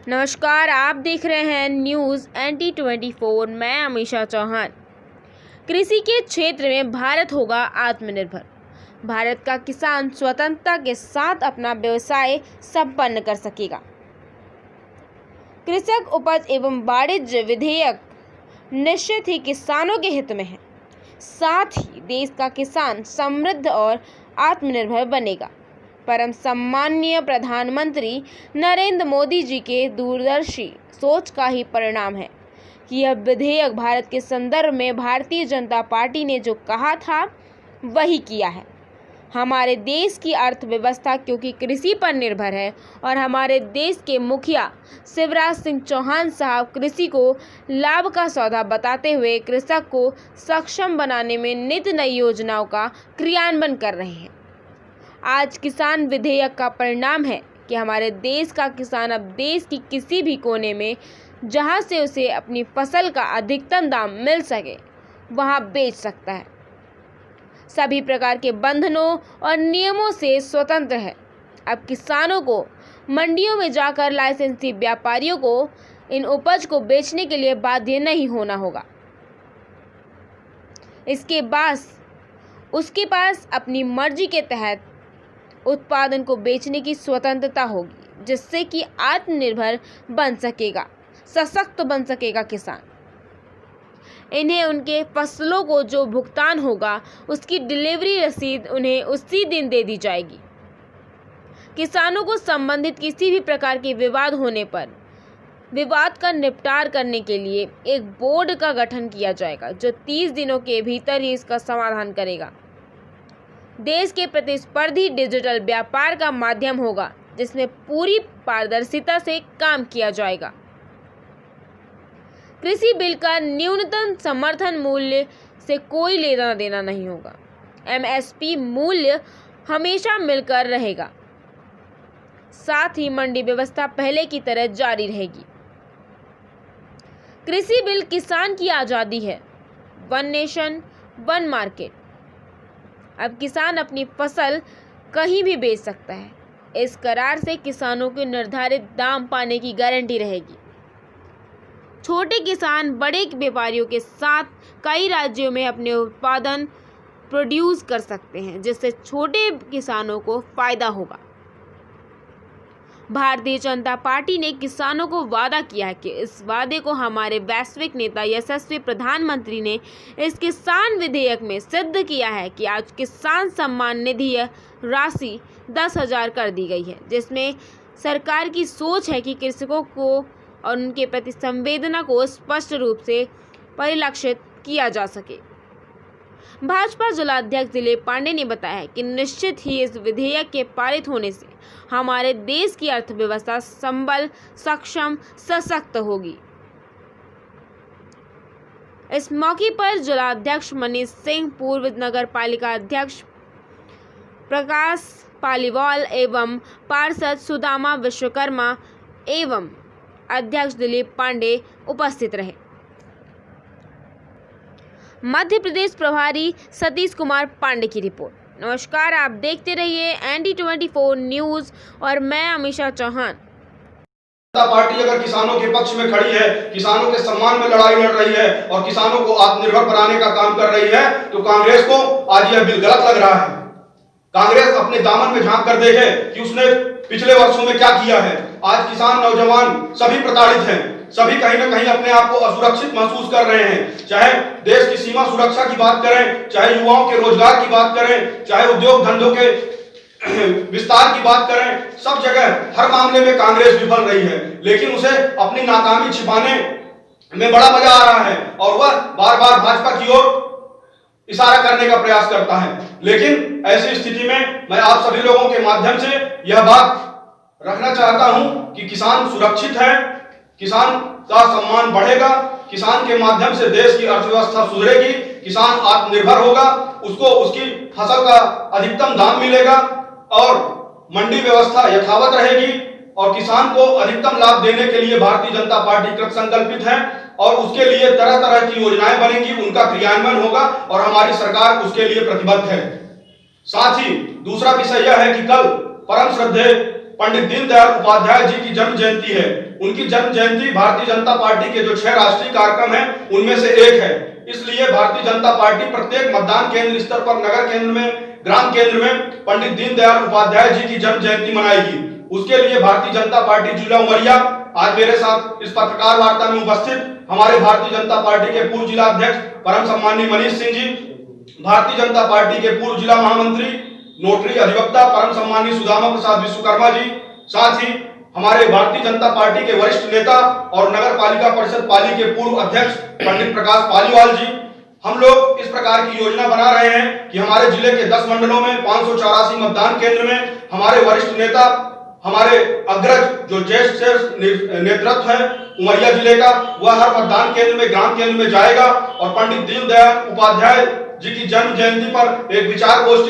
नमस्कार, आप देख रहे हैं न्यूज़ NT 24। मैं अमीषा चौहान। कृषि के क्षेत्र में भारत होगा आत्मनिर्भर। भारत का किसान स्वतंत्रता के साथ अपना व्यवसाय संपन्न कर सकेगा। कृषक उपज एवं वाणिज्य विधेयक निश्चित ही किसानों के हित में है। साथ ही देश का किसान समृद्ध और आत्मनिर्भर बनेगा। परम सम्माननीय प्रधानमंत्री नरेंद्र मोदी जी के दूरदर्शी सोच का ही परिणाम है कि यह विधेयक भारत के संदर्भ में भारतीय जनता पार्टी ने जो कहा था वही किया है। हमारे देश की अर्थव्यवस्था क्योंकि कृषि पर निर्भर है और हमारे देश के मुखिया शिवराज सिंह चौहान साहब कृषि को लाभ का सौदा बताते हुए कृषक को सक्षम बनाने में नित नई योजनाओं का क्रियान्वयन कर रहे हैं। आज किसान विधेयक का परिणाम है कि हमारे देश का किसान अब देश की किसी भी कोने में जहां से उसे अपनी फसल का अधिकतम दाम मिल सके वहां बेच सकता है। सभी प्रकार के बंधनों और नियमों से स्वतंत्र है। अब किसानों को मंडियों में जाकर लाइसेंसी व्यापारियों को इन उपज को बेचने के लिए बाध्य नहीं होना होगा। इसके बाद उसके पास अपनी मर्जी के तहत उत्पादन को बेचने की स्वतंत्रता होगी, जिससे कि आत्मनिर्भर बन सकेगा, सशक्त बन सकेगा किसान। इन्हें उनके फसलों को जो भुगतान होगा उसकी डिलीवरी रसीद उन्हें उसी दिन दे दी जाएगी। किसानों को संबंधित किसी भी प्रकार के विवाद होने पर विवाद का निपटार करने के लिए एक बोर्ड का गठन किया जाएगा जो 30 दिनों के भीतर ही इसका समाधान करेगा। देश के प्रतिस्पर्धी डिजिटल व्यापार का माध्यम होगा जिसमें पूरी पारदर्शिता से काम किया जाएगा। कृषि बिल का न्यूनतम समर्थन मूल्य से कोई लेना देना नहीं होगा। MSP मूल्य हमेशा मिलकर रहेगा। साथ ही मंडी व्यवस्था पहले की तरह जारी रहेगी। कृषि बिल किसान की आज़ादी है। One nation one market. अब किसान अपनी फसल कहीं भी बेच सकता है। इस करार से किसानों को निर्धारित दाम पाने की गारंटी रहेगी। छोटे किसान बड़े व्यापारियों के साथ कई राज्यों में अपने उत्पादन प्रोड्यूस कर सकते हैं, जिससे छोटे किसानों को फायदा होगा। भारतीय जनता पार्टी ने किसानों को वादा किया है कि इस वादे को हमारे वैश्विक नेता यशस्वी प्रधानमंत्री ने इस किसान विधेयक में सिद्ध किया है कि आज किसान सम्मान निधि राशि 10,000 कर दी गई है, जिसमें सरकार की सोच है कि कृषकों को और उनके प्रति संवेदना को स्पष्ट रूप से परिलक्षित किया जा सके। भाजपा जिलाध्यक्ष दिलीप पांडे ने बताया कि निश्चित ही इस विधेयक के पारित होने से हमारे देश की अर्थव्यवस्था संबल सक्षम सशक्त होगी। इस मौके पर जिलाध्यक्ष मनीष सिंह, पूर्व नगर पालिका अध्यक्ष प्रकाश पालीवाल एवं पार्षद सुदामा विश्वकर्मा एवं अध्यक्ष दिलीप पांडे उपस्थित रहे। मध्य प्रदेश प्रभारी सतीश कुमार पांडे की रिपोर्ट। नमस्कार, आप देखते रहिए NT 24 न्यूज़ और मैं अमीषा चौहान। जनता पार्टी अगर किसानों के पक्ष में खड़ी है, किसानों के सम्मान में लड़ाई लड़ रही है और किसानों को आत्मनिर्भर बनाने का काम कर रही है, तो कांग्रेस को आज यह बिल गलत लग रहा है। कांग्रेस अपने दामन में झांक कर देखे कि उसने पिछले वर्षों में क्या किया है। आज किसान, नौजवान सभी प्रताड़ित हैं, सभी कहीं ना कहीं अपने आप को असुरक्षित महसूस कर रहे हैं। चाहे देश की सीमा सुरक्षा की बात करें, चाहे युवाओं के रोजगार की बात करें, चाहे उद्योग धंधों के विस्तार की बात करें, सब जगह हर मामले में कांग्रेस विफल रही है। लेकिन उसे अपनी नाकामी छिपाने में बड़ा मजा आ रहा है और वह बार बार भाजपा की ओर इशारा करने का प्रयास करता है। लेकिन ऐसी स्थिति में मैं आप सभी लोगों के माध्यम से यह बात रखना चाहता हूं कि किसान सुरक्षित है, किसान का सम्मान बढ़ेगा, किसान के माध्यम से देश की अर्थव्यवस्था सुधरेगी, किसान आत्मनिर्भर होगा, उसको उसकी फसल का अधिकतम दाम मिलेगा और मंडी व्यवस्था यथावत रहेगी और किसान को अधिकतम लाभ देने के लिए भारतीय जनता पार्टी कृत संकल्पित है और उसके लिए तरह तरह की योजनाएं बनेंगी, उनका क्रियान्वयन होगा और हमारी सरकार उसके लिए प्रतिबद्ध है। साथ ही दूसरा विषय यह है कि कल परम श्रद्धेय पंडित दीनदयाल उपाध्याय जी की जन्म जयंती है। उनकी जन्म जयंती भारतीय जनता पार्टी के जो 6 राष्ट्रीय कार्यक्रम है उनमें से एक है। इसलिए भारतीय जनता पार्टी प्रत्येक मतदान केंद्र स्तर पर, नगर केंद्र में, ग्राम केंद्र में पंडित दीनदयाल उपाध्याय जी की जन्म जयंती मनाएगी। उसके लिए भारतीय जनता पार्टी जिला उमरिया, आज मेरे साथ इस पत्रकार वार्ता में उपस्थित हमारे भारतीय जनता पार्टी के पूर्व जिला अध्यक्ष परम सम्माननीय मनीष सिंह जी, भारतीय जनता पार्टी के पूर्व जिला महामंत्री नोटरी अधिवक्ता परम सम्माननीय सुदामा प्रसाद विश्वकर्मा जी, साथ ही हमारे भारतीय जनता पार्टी के वरिष्ठ नेता और नगर पालिका परिषद पाली के पूर्व अध्यक्ष पंडित प्रकाश पालीवाल जी, हम लोग इस प्रकार की योजना बना रहे हैं कि हमारे जिले के 10 मंडलों में 584 मतदान केंद्र में हमारे वरिष्ठ नेता, हमारे अग्रज जो ज्येष्ठ नेतृत्व है उमरिया जिले का, वह हर मतदान केंद्र में, ग्राम केंद्र में जाएगा और पंडित दीनदयाल उपाध्याय जी की जन्म जयंती पर एक विचार गोष्ठी